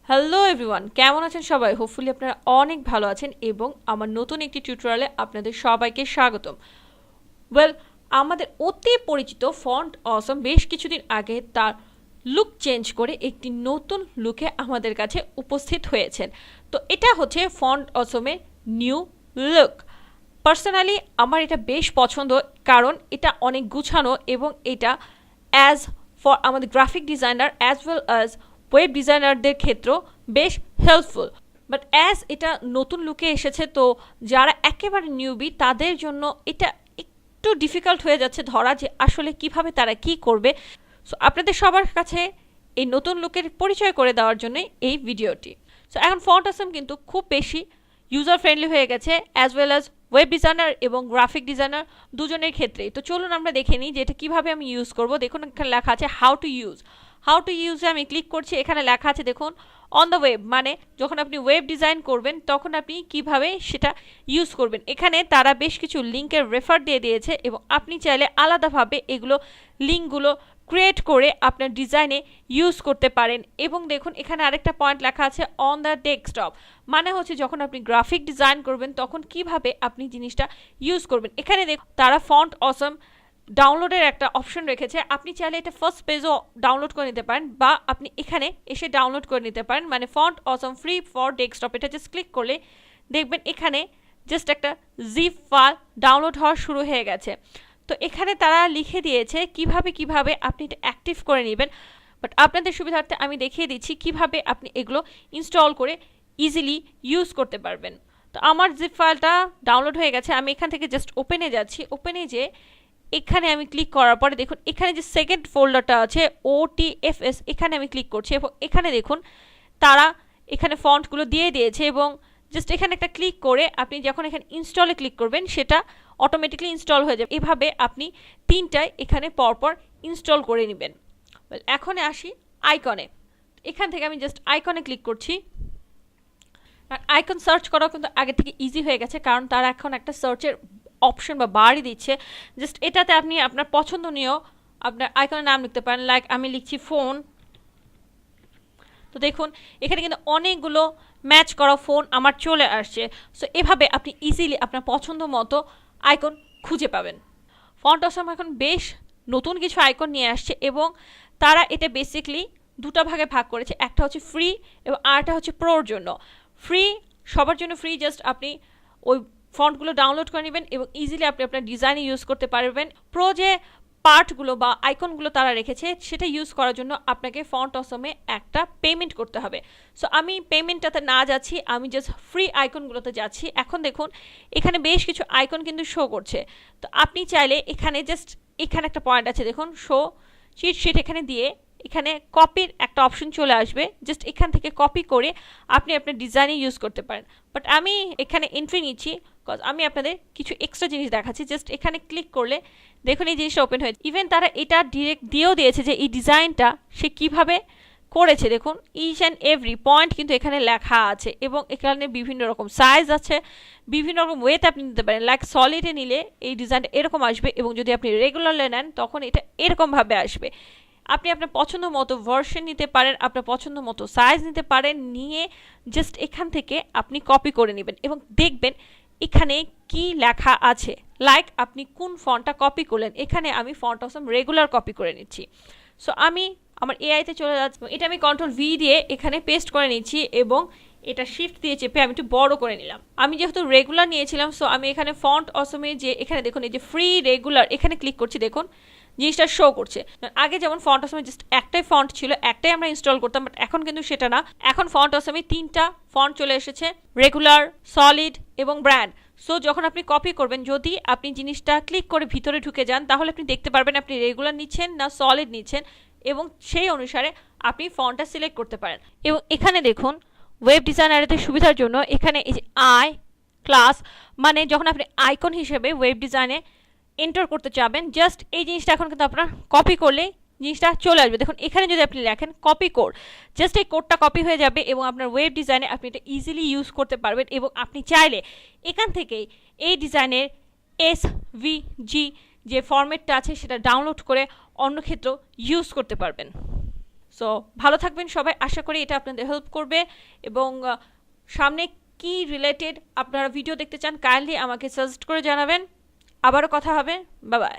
Hello everyone, কেমন আছেন সবাই? হোপফুলি আপনারা অনেক ভালো আছেন এবং আমার নতুন একটি টিউটোরিয়ালে আপনাদের সবাইকে স্বাগতম। ওয়েল, আমাদের অতি পরিচিত ফন্ট অসম বেশ কিছুদিন আগে তার লুক চেঞ্জ করে একটি নতুন লুকে আমাদের কাছে উপস্থিত হয়েছেন। তো এটা হচ্ছে ফন্ট অসমের নিউ লুক। পার্সোনালি আমার এটা বেশ পছন্দ, কারণ এটা অনেক গুছানো এবং এটা অ্যাজ ফর আমাদের graphic designer as well as web ডিজাইনারদের ক্ষেত্রেও বেশ হেল্পফুল। বাট অ্যাজ এটা নতুন লুকে এসেছে, তো যারা একেবারে নিউবি তাদের জন্য এটা একটু ডিফিকাল্ট হয়ে যাচ্ছে ধরা যে আসলে কিভাবে তারা কি করবে। সো আপনাদের সবার কাছে এই নতুন লুকের পরিচয় করে দেওয়ার জন্য এই ভিডিওটি। সো এখন ফন্ট অসম কিন্তু খুব বেশি ইউজার ফ্রেন্ডলি হয়ে গেছে as well as web designer এবং গ্রাফিক ডিজাইনার দুজনের ক্ষেত্রেই। তো চলুন আমরা দেখে নিই যে এটা কীভাবে আমি ইউজ করব। দেখুন এখানে লেখা আছে হাউ টু ইউজে আমি ক্লিক করছি। এখানে লেখা আছে দেখুন অন দ্য ওয়েব, মানে যখন আপনি ওয়েব ডিজাইন করবেন তখন আপনি কিভাবে সেটা ইউজ করবেন। এখানে তারা বেশ কিছু লিঙ্কের রেফার দিয়ে দিয়েছে এবং আপনি চাইলে আলাদাভাবে এগুলো লিঙ্কগুলো ক্রিয়েট করে আপনার ডিজাইনে ইউজ করতে পারেন। এবং দেখুন এখানে আরেকটা পয়েন্ট লেখা আছে অন দ্য ডেস্কটপ, মানে হচ্ছে যখন আপনি গ্রাফিক ডিজাইন করবেন তখন কিভাবে আপনি জিনিসটা ইউজ করবেন। এখানে দেখুন তারা ফন্ট অসম ডাউনলোডের একটা অপশন রেখেছে। আপনি চাইলে এটা ফার্স্ট পেজও ডাউনলোড করে নিতে পারেন বা আপনি এখানে এসে ডাউনলোড করে নিতে পারেন, মানে font awesome free for desktop. এটা জাস্ট ক্লিক করলে দেখবেন এখানে জাস্ট একটা জিপ ফাইল ডাউনলোড হওয়া শুরু হয়ে গেছে। তো এখানে তারা লিখে দিয়েছে কিভাবে আপনি এটা অ্যাক্টিভ করে নেবেন। বাট আপনাদের সুবিধার্থে আমি দেখিয়ে দিচ্ছি কিভাবে আপনি এগুলো ইনস্টল করে ইজিলি ইউজ করতে পারবেন। তো আমার জিপ ফাইলটা ডাউনলোড হয়ে গেছে, আমি এখান থেকে জাস্ট ওপেনে যাচ্ছি। ওপেনে যে এখানে আমি ক্লিক করার পরে দেখুন এখানে যে সেকেন্ড ফোল্ডারটা আছে OTFS, এখানে আমি ক্লিক করছি এবং এখানে দেখুন তারা এখানে ফন্টগুলো দিয়ে দিয়েছে এবং জাস্ট এখানে একটা ক্লিক করে আপনি যখন এখানে ইনস্টলে ক্লিক করবেন সেটা অটোমেটিকলি ইনস্টল হয়ে যাবে। এভাবে আপনি তিনটায় এখানে পরপর ইনস্টল করে নেবেন। এখন আসি আইকনে। এখান থেকে আমি জাস্ট আইকনে ক্লিক করছি। আইকন সার্চ করাও কিন্তু আগে থেকে ইজি হয়ে গেছে, কারণ তারা এখন একটা সার্চের অপশন বা বারই দিচ্ছে। জাস্ট এটাতে আপনি আপনার পছন্দনীয় আপনার আইকনের নাম লিখতে পারেন। লাইক আমি লিখছি ফোন। তো দেখুন এখানে কিন্তু অনেকগুলো ম্যাচ করা ফোন আমার চলে আসছে। সো এভাবে আপনি ইজিলি আপনার পছন্দ মতো আইকন খুঁজে পাবেন। ফন্ট অসম এখন বেশ নতুন কিছু আইকন নিয়ে আসছে এবং তারা এটা বেসিকলি দুটো ভাগে ভাগ করেছে। একটা হচ্ছে ফ্রি এবং আরেকটা হচ্ছে প্রোর জন্য। ফ্রি সবার জন্য ফ্রি, জাস্ট আপনি ওই ফন্টগুলো ডাউনলোড করে নেবেন এবং ইজিলি আপনি আপনার ডিজাইনে ইউজ করতে পারবেন। প্রো যে পার্টগুলো বা আইকনগুলো তারা রেখেছে সেটা ইউজ করার জন্য আপনাকে ফন্ট অসমে একটা পেমেন্ট করতে হবে। সো আমি পেমেন্টটাতে না যাচ্ছি, আমি জাস্ট ফ্রি আইকনগুলোতে যাচ্ছি। এখন দেখুন এখানে বেশ কিছু আইকন কিন্তু শো করছে। তো আপনি চাইলে এখানে জাস্ট এখানে একটা পয়েন্ট আছে দেখুন শো চিট শিট, এখানে দিয়ে এখানে কপির একটা অপশন চলে আসবে। জাস্ট এখান থেকে কপি করে আপনি আপনার ডিজাইনে ইউজ করতে পারেন। বাট আমি এখানে এন্ট্রি নিচ্ছি বিকজ আমি আপনাদের কিছু এক্সট্রা জিনিস দেখাচ্ছি। জাস্ট এখানে ক্লিক করলে দেখুন এই জিনিসটা ওপেন হয়েছে। ইভেন তারা এটা ডিরেক্ট দিয়েও দিয়েছে যে এই ডিজাইনটা সে কিভাবে করেছে। দেখুন ইচ অ্যান্ড এভরি পয়েন্ট কিন্তু এখানে লেখা আছে এবং এখানে বিভিন্ন রকম সাইজ আছে, বিভিন্ন রকম ওয়েতে আপনি নিতে পারেন। লাইক সলিডে নিলে এই ডিজাইনটা এরকম আসবে এবং যদি আপনি রেগুলারলি নেন তখন এটা এরকমভাবে আসবে। আপনি আপনার পছন্দ মতো ভার্সন নিতে পারেন, আপনার পছন্দ মতো সাইজ নিতে পারেন, নিয়ে জাস্ট এখান থেকে আপনি কপি করে নেবেন এবং দেখবেন এখানে কি লেখা আছে। লাইক আপনি কোন ফন্টটা কপি করলেন, এখানে আমি ফন্ট অসম রেগুলার কপি করে নিচ্ছি। সো আমি আমার এআইতে চলে যাচ্ছি, এটা আমি Ctrl+V দিয়ে এখানে পেস্ট করে নিচ্ছি এবং এটা শিফট দিয়ে চেপে আমি একটু বড় করে নিলাম। আমি যেহেতু রেগুলার নিয়েছিলাম সো আমি এখানে ফন্ট অসমে যে এখানে দেখুন এই যে ফ্রি রেগুলার এখানে ক্লিক করছি, দেখুন জিনিসটা শো করছে। আগে যেমন ফন্ট অসমে জাস্ট একটাই ফন্ট ছিল, একটাই আমরা ইনস্টল করতাম, বাট এখন কিন্তু সেটা না। এখন ফন্ট অসমে তিনটা ফন্ট চলে এসেছে, রেগুলার, সলিড এবং ব্র্যান্ড। সো যখন আপনি কপি করবেন, যদি আপনি জিনিসটা ক্লিক করে ভিতরে ঢুকে যান তাহলে আপনি দেখতে পারবেন আপনি রেগুলার নিচ্ছেন না সলিড নিচ্ছেন এবং সেই অনুসারে আপনি ফন্টটা সিলেক্ট করতে পারেন। এবং এখানে দেখুন ওয়েব ডিজাইনারদের সুবিধার জন্য এখানে এই যে আই ক্লাস, মানে যখন আপনি আইকন হিসেবে ওয়েব ডিজাইনে এন্টার করতে চাবেন, জাস্ট এই জিনিসটা এখন কিন্তু আপনার কপি করলে জিনিসটা চলে আসবে। দেখুন এখানে যদি আপনি লেখেন কপি কোড, জাস্ট এই কোডটা কপি হয়ে যাবে এবং আপনার ওয়েব ডিজাইনে আপনি এটা ইজিলি ইউজ করতে পারবেন এবং আপনি চাইলে এখান থেকেই এই ডিজাইনের SVG যে ফরম্যাটটা আছে সেটা ডাউনলোড করে অন্য ক্ষেত্রেও ইউজ করতে পারবেন। সো ভালো থাকবেন সবাই, আশা করি এটা আপনাদের হেল্প করবে। এবং সামনে কি রিলেটেড আপনারা ভিডিও দেখতে চান কাইন্ডলি আমাকে সাজেস্ট করে জানাবেন। আবারও কথা হবে, বাই বাই।